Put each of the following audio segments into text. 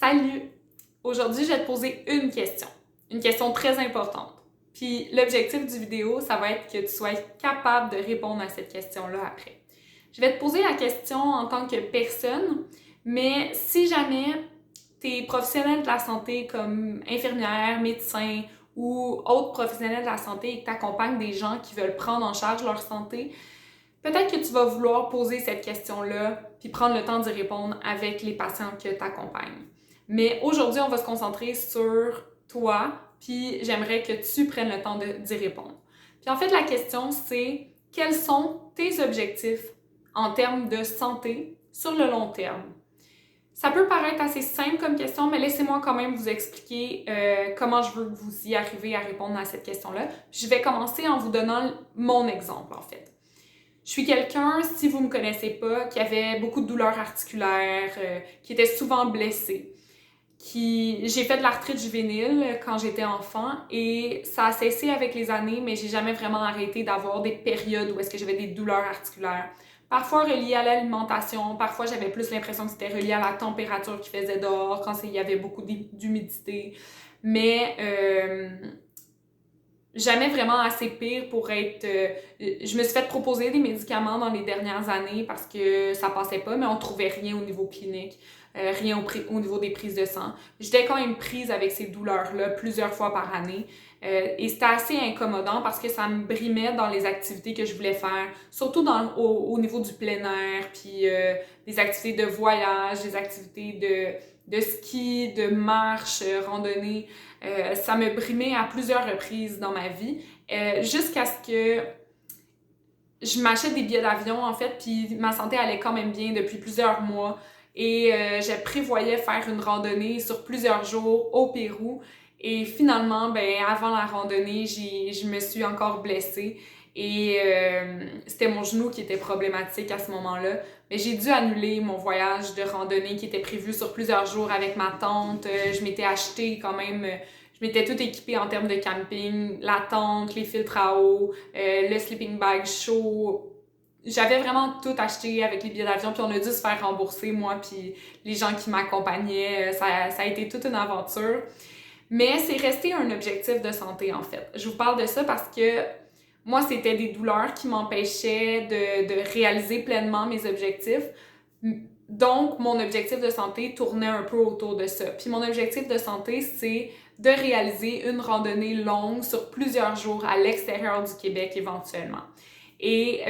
Salut! Aujourd'hui, je vais te poser une question très importante. Puis l'objectif du vidéo, ça va être que tu sois capable de répondre à cette question-là après. Je vais te poser la question en tant que personne, mais si jamais tu es professionnel de la santé comme infirmière, médecin ou autre professionnel de la santé et que tu accompagnes des gens qui veulent prendre en charge leur santé, peut-être que tu vas vouloir poser cette question-là puis prendre le temps d'y répondre avec les patients que tu accompagnes. Mais aujourd'hui, on va se concentrer sur toi, puis j'aimerais que tu prennes le temps d'y répondre. Puis en fait, la question, c'est quels sont tes objectifs en termes de santé sur le long terme? Ça peut paraître assez simple comme question, mais laissez-moi quand même vous expliquer comment je veux que vous y arrivez à répondre à cette question-là. Je vais commencer en vous donnant mon exemple, en fait. Je suis quelqu'un, si vous ne me connaissez pas, qui avait beaucoup de douleurs articulaires, qui était souvent blessé. J'ai fait de l'arthrite juvénile quand j'étais enfant et ça a cessé avec les années, mais j'ai jamais vraiment arrêté d'avoir des périodes où est-ce que j'avais des douleurs articulaires. Parfois reliées à l'alimentation, parfois j'avais plus l'impression que c'était relié à la température qu'il faisait dehors, quand il y avait beaucoup d'humidité. Mais jamais vraiment assez pire pour être... je me suis fait proposer des médicaments dans les dernières années parce que ça passait pas, mais on trouvait rien au niveau clinique, rien au niveau des prises de sang. J'étais quand même prise avec ces douleurs-là plusieurs fois par année. Et c'était assez incommodant parce que ça me brimait dans les activités que je voulais faire, surtout au niveau du plein air, puis des activités de voyage, des activités de ski, de marche, randonnée. Ça me brimait à plusieurs reprises dans ma vie, jusqu'à ce que je m'achète des billets d'avion, en fait, puis ma santé allait quand même bien depuis plusieurs mois. Et je prévoyais faire une randonnée sur plusieurs jours au Pérou. Et finalement, avant la randonnée, je me suis encore blessée. Et c'était mon genou qui était problématique à ce moment-là. Mais j'ai dû annuler mon voyage de randonnée qui était prévu sur plusieurs jours avec ma tante. Je m'étais acheté quand même... je m'étais tout équipée en termes de camping, la tente, les filtres à eau, le sleeping bag chaud. J'avais vraiment tout acheté avec les billets d'avion, puis on a dû se faire rembourser, moi puis les gens qui m'accompagnaient. Ça a été toute une aventure. Mais c'est resté un objectif de santé, en fait. Je vous parle de ça parce que moi, c'était des douleurs qui m'empêchaient de réaliser pleinement mes objectifs. Donc, mon objectif de santé tournait un peu autour de ça. Puis mon objectif de santé, c'est de réaliser une randonnée longue sur plusieurs jours à l'extérieur du Québec éventuellement. Et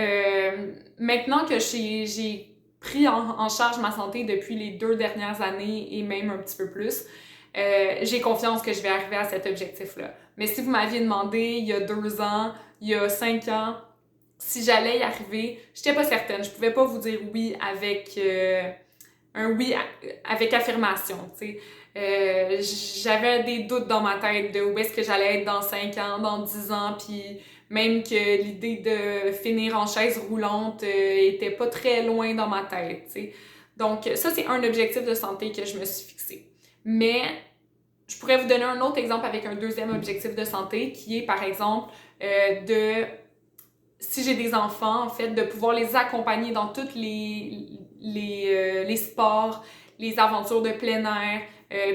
maintenant que j'ai pris en charge ma santé depuis les 2 dernières années et même un petit peu plus, j'ai confiance que je vais arriver à cet objectif-là. Mais si vous m'aviez demandé il y a 2 ans, il y a 5 ans, si j'allais y arriver, j'étais pas certaine. Je pouvais pas vous dire oui avec un oui avec affirmation, tu sais. J'avais des doutes dans ma tête de où est-ce que j'allais être dans 5 ans, dans 10 ans, puis même que l'idée de finir en chaise roulante était pas très loin dans ma tête, tu sais. Donc ça, c'est un objectif de santé que je me suis fixé. Mais je pourrais vous donner un autre exemple avec un deuxième objectif de santé qui est, par exemple, si j'ai des enfants, en fait, de pouvoir les accompagner dans tous les sports, les aventures de plein air,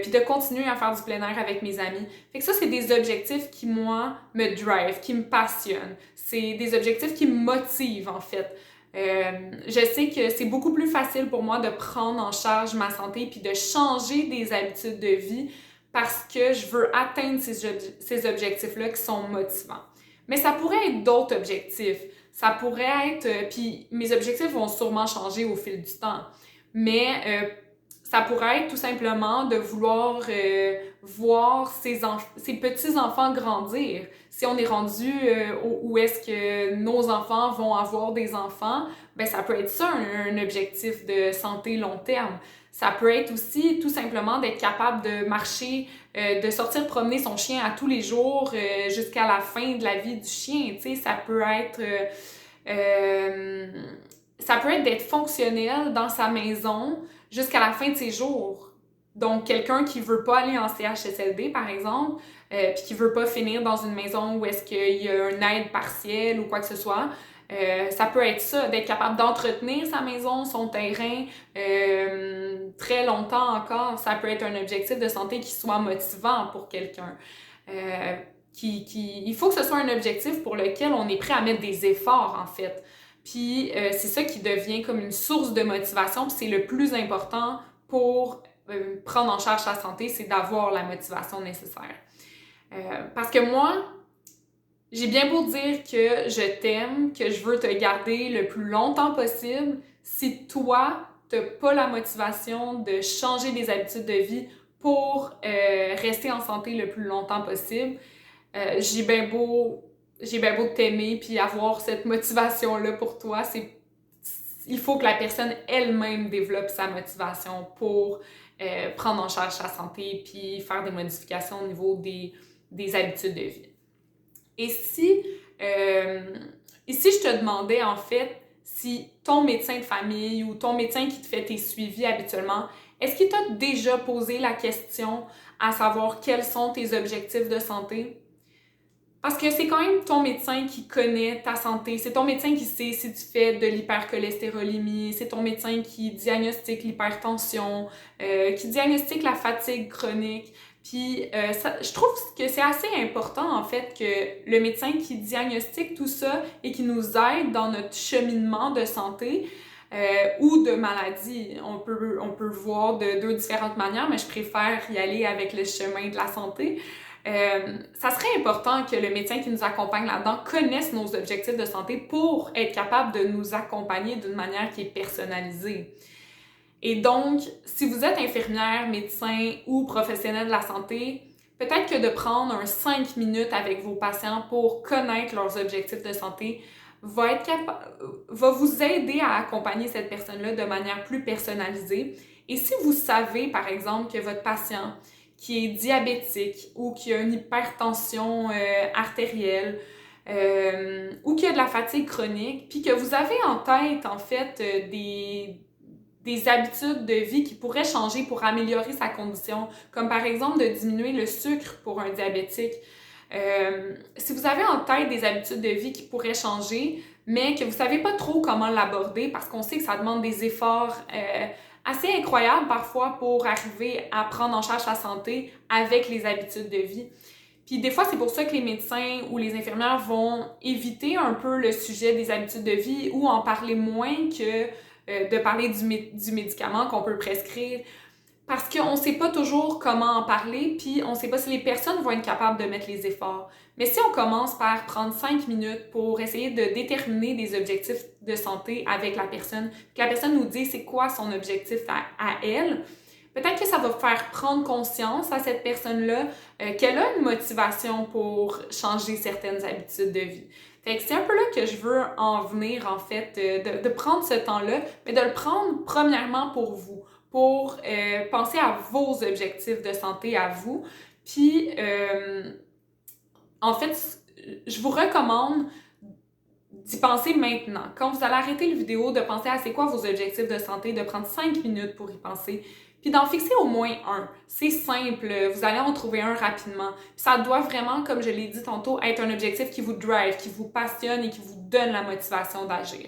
puis de continuer à faire du plein air avec mes amis. Fait que ça, c'est des objectifs qui, moi, me drive, qui me passionnent. C'est des objectifs qui me motivent, en fait. Je sais que c'est beaucoup plus facile pour moi de prendre en charge ma santé puis de changer des habitudes de vie parce que je veux atteindre ces objectifs-là qui sont motivants. Mais ça pourrait être d'autres objectifs. Ça pourrait être... puis mes objectifs vont sûrement changer au fil du temps. Mais ça pourrait être tout simplement de vouloir voir ses petits-enfants grandir. Si on est rendu où est-ce que nos enfants vont avoir des enfants, ben ça peut être ça un objectif de santé long terme. Ça peut être aussi tout simplement d'être capable de marcher, de sortir promener son chien à tous les jours jusqu'à la fin de la vie du chien. Tu sais, ça peut être d'être fonctionnel dans sa maison jusqu'à la fin de ses jours. Donc, quelqu'un qui veut pas aller en CHSLD, par exemple, puis qui veut pas finir dans une maison où est-ce qu'il y a une aide partielle ou quoi que ce soit, Ça peut être ça, d'être capable d'entretenir sa maison, son terrain, très longtemps encore. Ça peut être un objectif de santé qui soit motivant pour quelqu'un. Il faut que ce soit un objectif pour lequel on est prêt à mettre des efforts, en fait. Puis c'est ça qui devient comme une source de motivation, puis c'est le plus important pour prendre en charge sa santé, c'est d'avoir la motivation nécessaire. Parce que moi, j'ai bien beau dire que je t'aime, que je veux te garder le plus longtemps possible, si toi, t'as pas la motivation de changer des habitudes de vie pour rester en santé le plus longtemps possible, j'ai bien beau t'aimer puis avoir cette motivation-là pour toi, il faut que la personne elle-même développe sa motivation pour prendre en charge sa santé puis faire des modifications au niveau des habitudes de vie. Et si je te demandais en fait si ton médecin de famille ou ton médecin qui te fait tes suivis habituellement, est-ce qu'il t'a déjà posé la question à savoir quels sont tes objectifs de santé? Parce que c'est quand même ton médecin qui connaît ta santé, c'est ton médecin qui sait si tu fais de l'hypercholestérolémie, c'est ton médecin qui diagnostique l'hypertension, qui diagnostique la fatigue chronique. Puis je trouve que c'est assez important en fait que le médecin qui diagnostique tout ça et qui nous aide dans notre cheminement de santé ou de maladie, on peut le voir de deux différentes manières, mais je préfère y aller avec le chemin de la santé. Ça serait important que le médecin qui nous accompagne là-dedans connaisse nos objectifs de santé pour être capable de nous accompagner d'une manière qui est personnalisée. Et donc, si vous êtes infirmière, médecin ou professionnel de la santé, peut-être que de prendre 5 minutes avec vos patients pour connaître leurs objectifs de santé va vous aider à accompagner cette personne-là de manière plus personnalisée. Et si vous savez, par exemple, que votre patient qui est diabétique ou qui a une hypertension artérielle ou qui a de la fatigue chronique, puis que vous avez en tête, en fait, des habitudes de vie qui pourraient changer pour améliorer sa condition, comme par exemple de diminuer le sucre pour un diabétique. Si vous avez en tête des habitudes de vie qui pourraient changer, mais que vous ne savez pas trop comment l'aborder parce qu'on sait que ça demande des efforts assez incroyables parfois pour arriver à prendre en charge sa santé avec les habitudes de vie. Puis des fois, c'est pour ça que les médecins ou les infirmières vont éviter un peu le sujet des habitudes de vie ou en parler moins que de parler du médicament qu'on peut prescrire. Parce qu'on ne sait pas toujours comment en parler, puis on ne sait pas si les personnes vont être capables de mettre les efforts. Mais si on commence par prendre 5 minutes pour essayer de déterminer des objectifs de santé avec la personne, que la personne nous dit c'est quoi son objectif à elle, peut-être que ça va faire prendre conscience à cette personne-là qu'elle a une motivation pour changer certaines habitudes de vie. Fait que c'est un peu là que je veux en venir, en fait, de prendre ce temps-là, mais de le prendre premièrement pour vous, pour penser à vos objectifs de santé à vous. Puis, en fait, je vous recommande d'y penser maintenant. Quand vous allez arrêter la vidéo, de penser à c'est quoi vos objectifs de santé, de prendre 5 minutes pour y penser, puis d'en fixer au moins un. C'est simple, vous allez en trouver un rapidement. Puis ça doit vraiment, comme je l'ai dit tantôt, être un objectif qui vous drive, qui vous passionne et qui vous donne la motivation d'agir.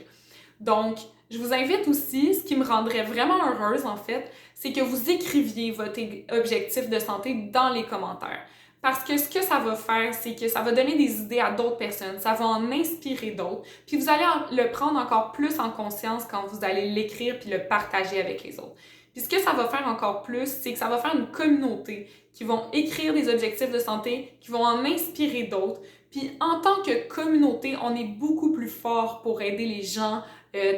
Donc, je vous invite aussi, ce qui me rendrait vraiment heureuse en fait, c'est que vous écriviez votre objectif de santé dans les commentaires. Parce que ce que ça va faire, c'est que ça va donner des idées à d'autres personnes, ça va en inspirer d'autres, puis vous allez le prendre encore plus en conscience quand vous allez l'écrire puis le partager avec les autres. Puis ce que ça va faire encore plus, c'est que ça va faire une communauté qui vont écrire des objectifs de santé, qui vont en inspirer d'autres. Puis en tant que communauté, on est beaucoup plus fort pour aider les gens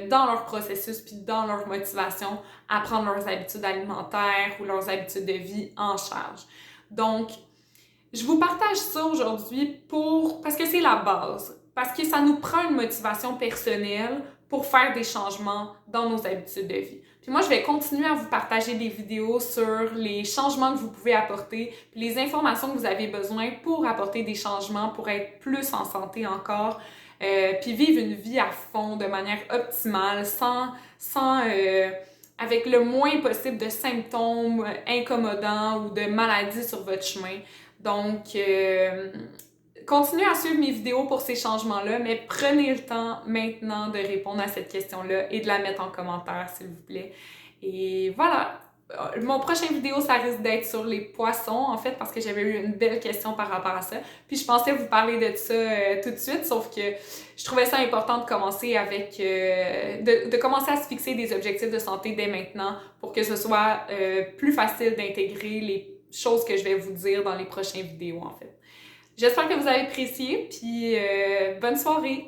dans leur processus puis dans leur motivation à prendre leurs habitudes alimentaires ou leurs habitudes de vie en charge. Donc, je vous partage ça aujourd'hui parce que c'est la base, parce que ça nous prend une motivation personnelle pour faire des changements dans nos habitudes de vie. Puis moi, je vais continuer à vous partager des vidéos sur les changements que vous pouvez apporter, puis les informations que vous avez besoin pour apporter des changements, pour être plus en santé encore, puis vivre une vie à fond, de manière optimale, avec le moins possible de symptômes incommodants ou de maladies sur votre chemin. Donc, continuez à suivre mes vidéos pour ces changements-là, mais prenez le temps maintenant de répondre à cette question-là et de la mettre en commentaire, s'il vous plaît. Et voilà! Mon prochain vidéo, ça risque d'être sur les poissons, en fait, parce que j'avais eu une belle question par rapport à ça. Puis je pensais vous parler de ça tout de suite, sauf que je trouvais ça important de commencer avec... de commencer à se fixer des objectifs de santé dès maintenant pour que ce soit plus facile d'intégrer les choses que je vais vous dire dans les prochaines vidéos, en fait. J'espère que vous avez apprécié, puis bonne soirée!